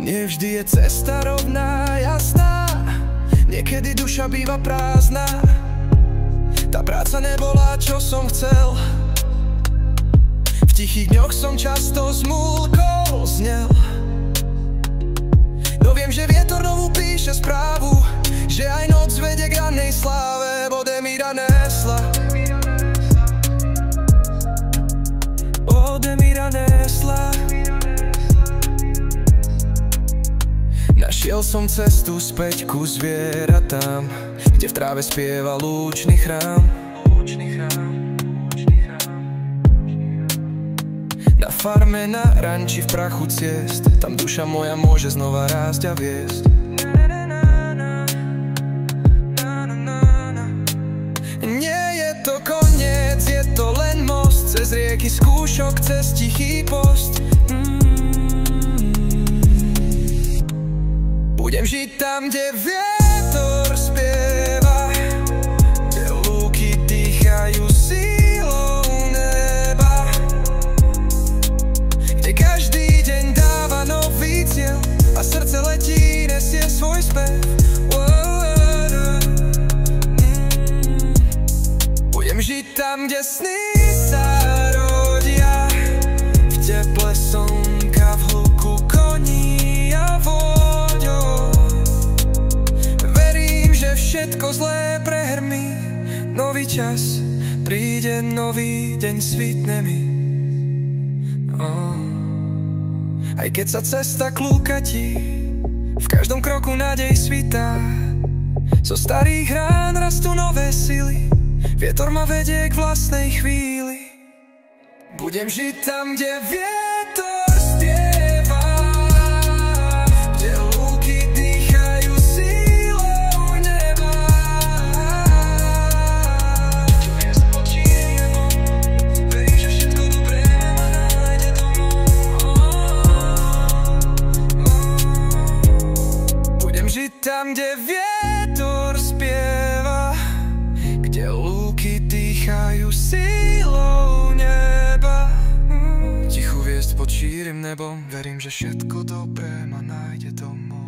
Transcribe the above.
Nie vždy je cesta rovná, jasná, niekedy duša býva prázdna. Tá práca nebola, čo som chcel. V tichých dňoch som často zmúlkol znel. No viem, že vietor novú píše správu, že aj noc vedie k rannej sláve. Ode mi nesla, ode mi nesla. Našiel som cestu späť ku zvieratám, kde v tráve spieva lúčny chrám. Na farme, na ranči, v prachu ciest, tam duša moja môže znova rásť a viesť. Nie je to koniec, je to len most cez rieky skúšok, cez tichý post. Budem žiť tam, kde vietor spieva, kde lúky dýchajú sílou neba, kde každý deň dáva nový cieľ a srdce letí, nesie svoj spev. Budem žiť tam, kde sny sa rodia, v teple slnka, v hluku koní a vôňou. Verím, že všetko zlé prehrmí, nový čas príde, nový deň svitne mi. Aj keď sa cesta klúkatí, v každom kroku nádej svitá. Zo starých rán rastú nové sily, vietor ma vedie k vlastnej chvíli. Budem žiť tam, kde vietor spieva, kde lúky dýchajú sílou neba. Tu hviezd počíje nebom, verím, že všetko dobré ma nájde domov. Budem žiť tam, kde vietor spieva, kde lúky dýchajú sílou neba. Tichú hviezd pod šírym nebom, verím, že všetko dobré ma nájde domov.